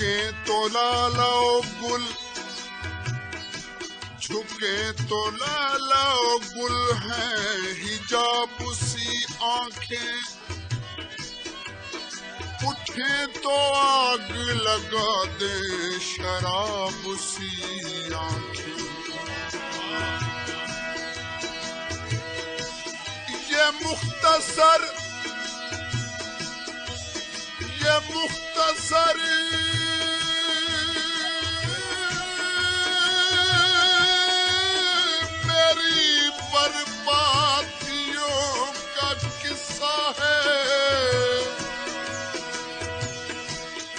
झुके तो लालाओ गुल, झुके तो लालाओ गुल है हिजाब सी आंखें, उठे तो आग लगा दे शराब सी आंखें। ये मुख्तसर मेरी बर्बादियों का किस्सा है,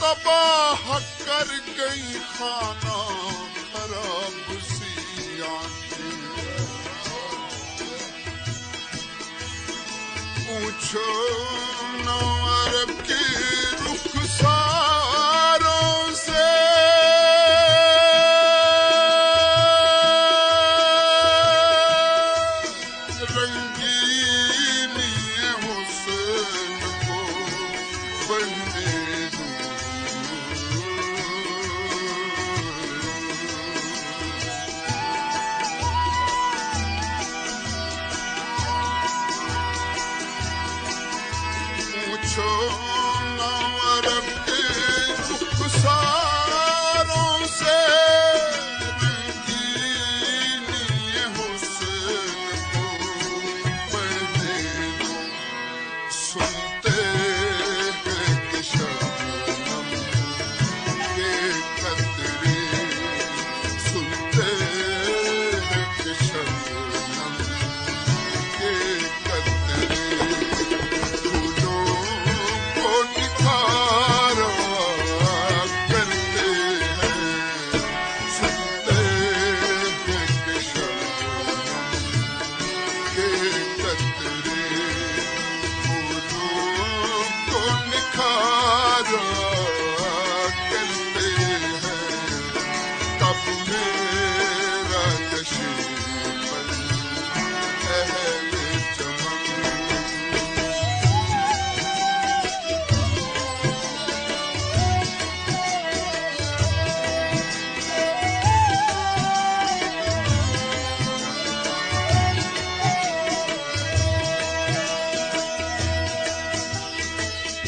तबाह कर गई खाना खराब सी आंखें। पूछो ना अरब की रुखसारों से, रंगीनी हुस्न को बढ़ने दो। पूछो ना अरब के रुखसारों से, रंगीनी हुस्न को बढ़ने दो। सुनते हैं कि शबनम के कतरे, सुनते हैं कि शबनम के कतरे फूलों को निखारा करते हैं। सुनते हैं कि शबनम के कतरे फूलों को निखारा करते हैं। तब मेरा नशीबन अहले चमन।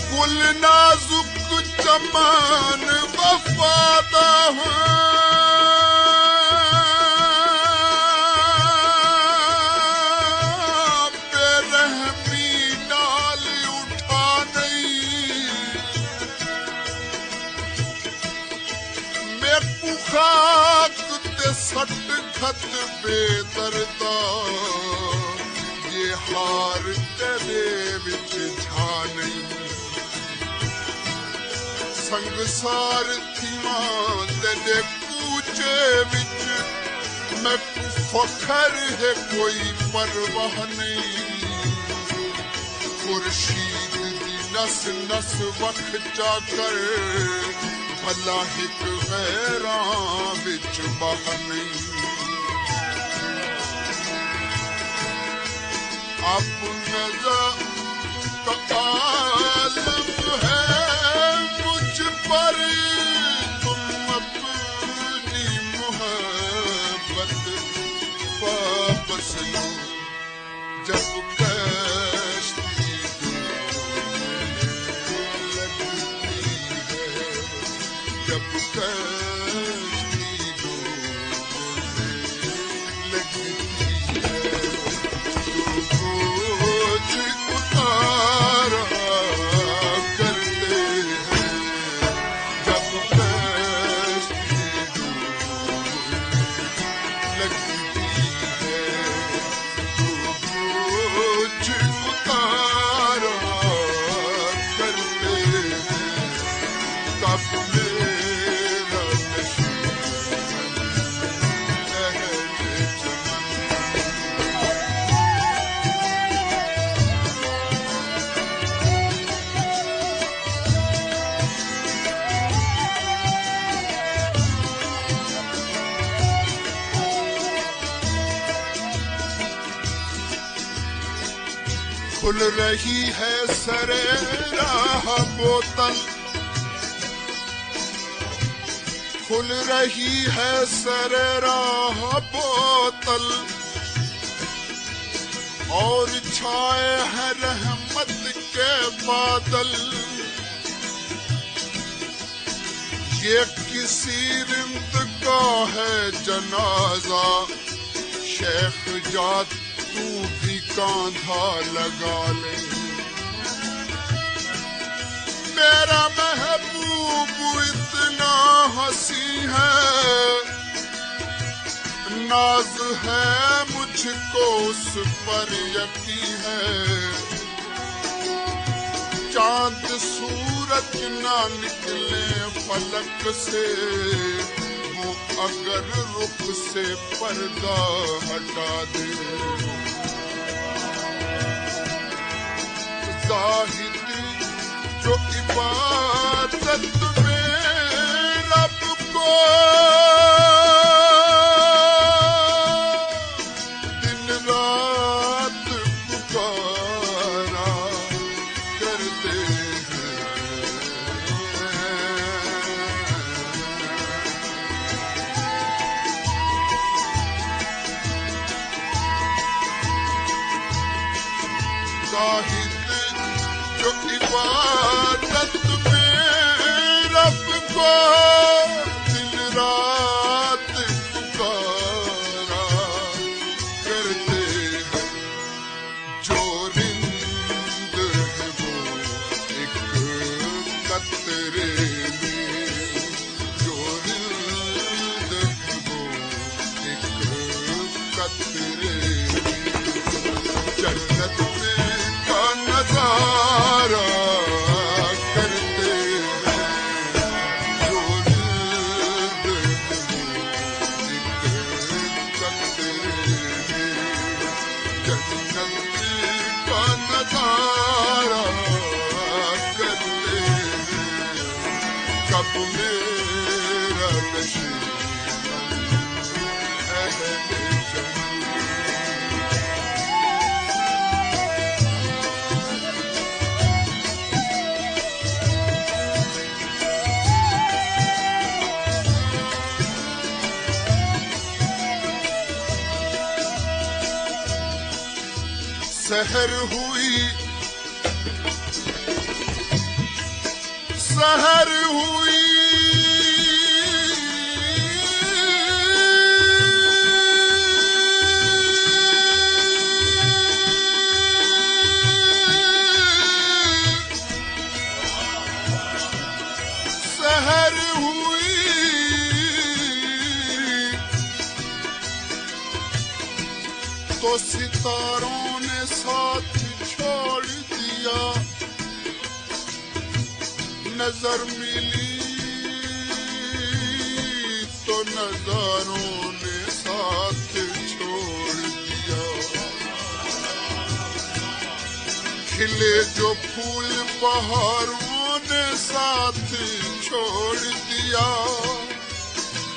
गुल नाजुक चमन वफादा है, बेरहमी डाल उठा नहीं। मैं खाक ते सट खत बेदर्दा, ये हार तेरे विच झा नहीं। संगसार थीवां तेरे कूचे विच, मैं फखर है कोई परवाह नहीं। खुर्शीद दी नस नस वख जाकर, भला हिक गैरां विच बाह नहीं। अपना आलम है मुझ पर, तुम अपनी मोहब्बत वापस लो। जब कश्ती डूबने लगती है, जब कश्ती डूबने लगती है, तो बोझ उतारा करते हैं। जब कश्ती डूबने लगती है, तो बोझ उतारा करते हैं। तब मेरा नशीब अहले चमन। खुल रही है सरे राह बोतल, खुल रही है सर राह बोतल और छाए हैं रहमत के बादल। ये किसी रिंद का है जनाजा, शेख जात तू भी कांधा लगा ले। मेरा महबूब इतना हंसी है, नाज है मुझको उस पर यकीन है। चांद सूरज ना निकले फलक से, वो अगर रुख से पर्दा हटा दे। ज़ाहिदी जो इबादत में रब को दिन रात पुकारा करते हैं। ज़ाहिद जो इबादत में रब को दिन रात पुकारा करते हैं। जो रिंद है वो एक कतरे में, जो रिंद है वो एक कतरे में। जन्नत में का नजारा करते हैं। जो रिंद है वो एक कतरे में। जन्नत का नजारा करते हैं। कब मेरा नशीब अहले जन्नत। सहर हुई, सहर हुई, सहर हुई, तो सितारों ने साथ छोड़ दिया। नजर मिली तो नजारों ने साथ छोड़ दिया। खिले जो फूल बहारों ने साथ छोड़ दिया।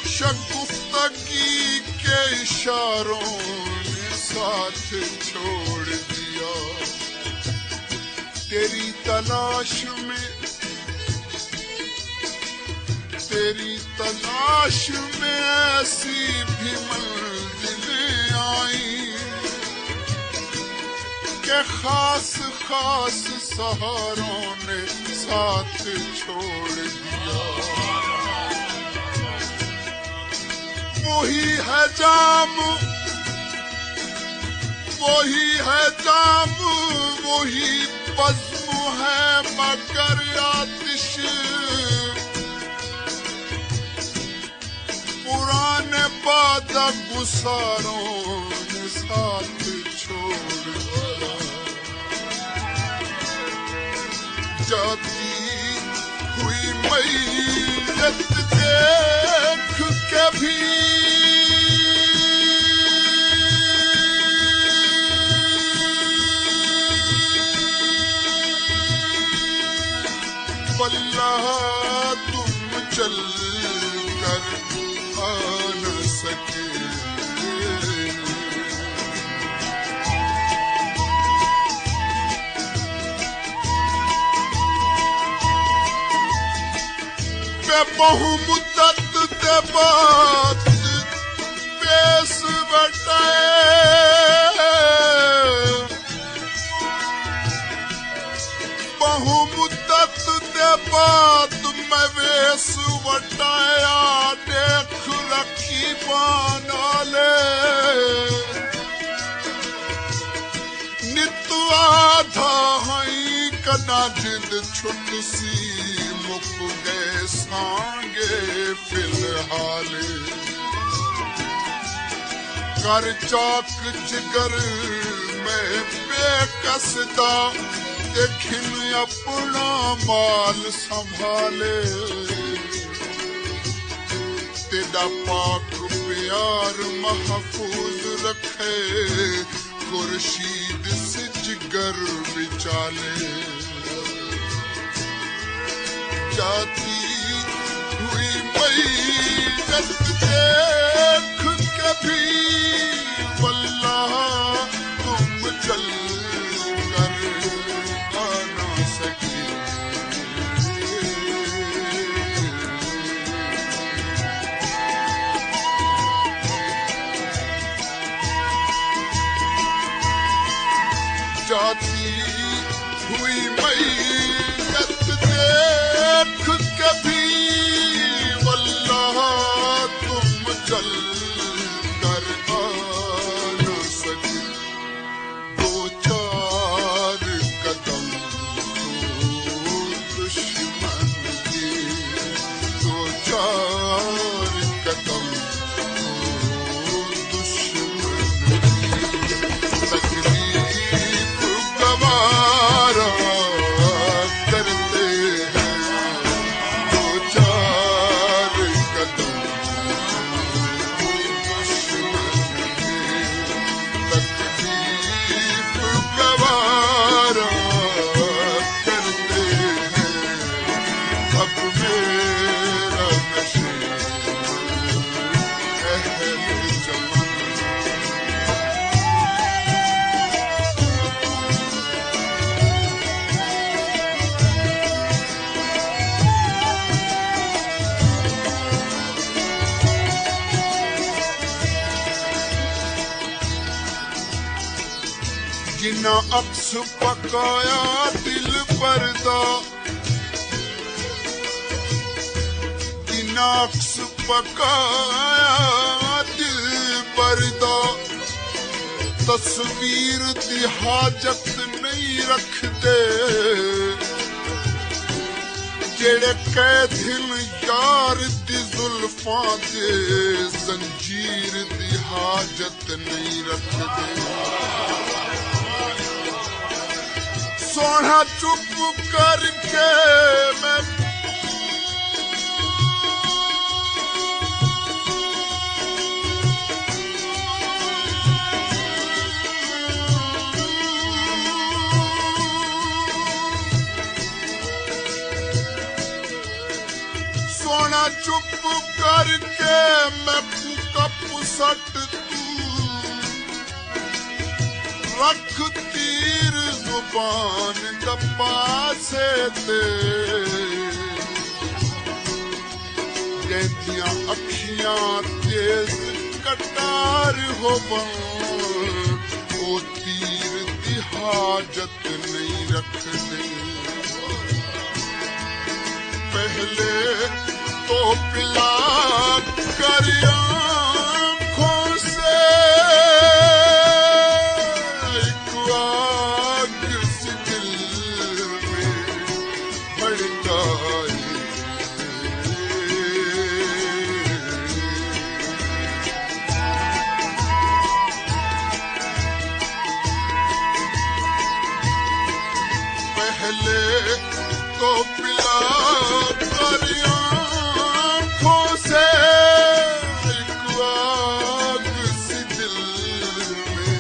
शगुफ्तगी के इशारों ने साथ छोड़ दिया। तेरी तलाश में, तेरी तलाश में ऐसी भी मंजिलें आई के खास खास सहारों ने साथ छोड़ दिया। वही है जाम, वही है जाम, वही बज़्म है मगर आतिश। पुराने वादा गुसारों ने साथ छोड़ दिया। जाती हुई मैयत देख के भी वल्लाह तुम चल कर आ न सके। बहु मुद्दत ते बात बेस बटाए बहुमुद्दत ते बाद मैं वेस वटाया देख रखी बानाले नित आधा हई कना जिद छुट सी मुक गए सांगे फिलहाल कर चाक जिगर में बेकसदा देखिन अपना माल संभाले तेरा पाक प्यार महफूज रखे खुर्शीद से जिगर बिचाले जाती हुई मैयत देख कभी वल्लाह तुम चल कर आ ना सके जाती हुई मैयत देख कभी वल्लाह तुम चल कर आ न सके दो चार कदम तो दुश्मन के दो चार कदम तो दुश्मन की गवारा करते हैं दो चार कदम दुश्मन के तकलीफ गवारा करते हैं अब मेरा नशे अहल चमन जिना अक्स पकाया दिल परदा जिना अक्स पकाया दिल परदा तस्वीर दी हाजत नहीं रखते जेड़े कैदिन यार दी जुल्फां दे जंजीर दी हाजत नहीं रखते सोना चुप करके मैं सोना चुप करके मैं कप सट रख तीर जुबान पासे ते जैदियां अखियां तेज कटार होवां ओ तीर दी हाजत नहीं रखदे पहले तो पिला कर आँखों से एक आग सी दिल में भड़काए पहले तो पिला कर आँखों से एक आग सी दिल में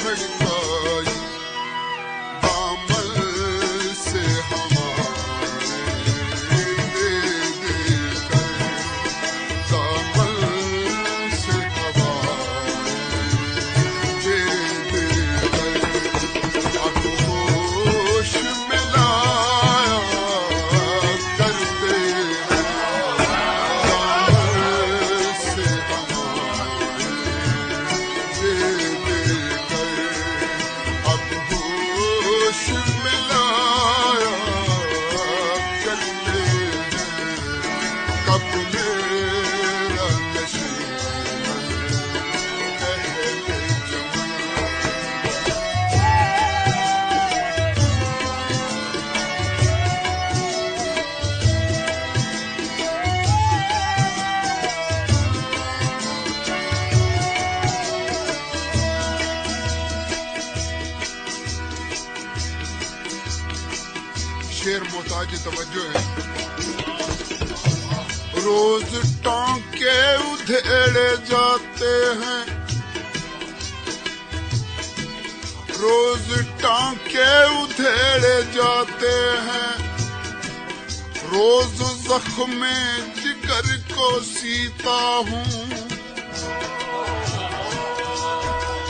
भड़काई दामन से हमारे दे कर दामन से हमारे दे कर होश में लाया करते आपकी तवज्जो है। रोज टांके उधेड़े जाते हैं, रोज टांके उधेड़े जाते हैं, रोज जख्मे जिगर को सीता हूँ।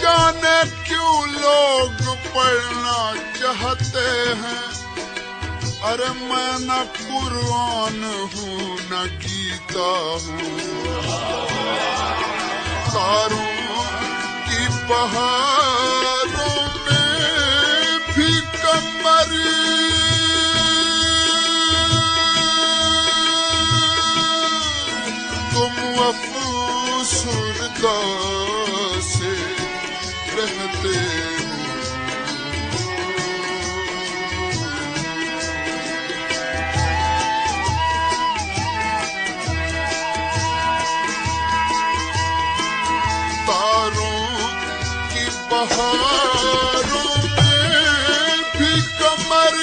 जाने क्यों लोग पढ़ना चाहते हैं, अरे मैं न कुरान हूँ न गीता हूँ। तारों की बहारों में भी कमर तुम अफसरदा से रहते हो। बहारों में भी कमर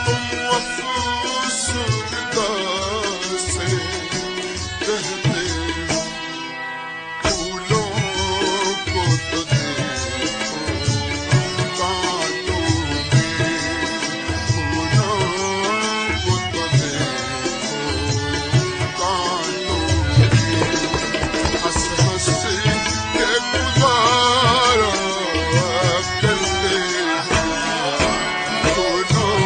तुम अफसरदा से रहते हो। फूलों को तो देखो कांटों में, फूलों को तो देखो कांटों में। हंस हंस के गुजारा करते हैं, फूलों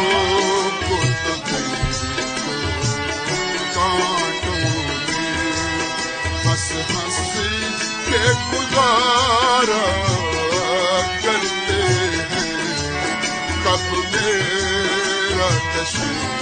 को तो देखो कांटों में। हंस हंस के गुजारा करते हैं, कब मेरा तशरीफ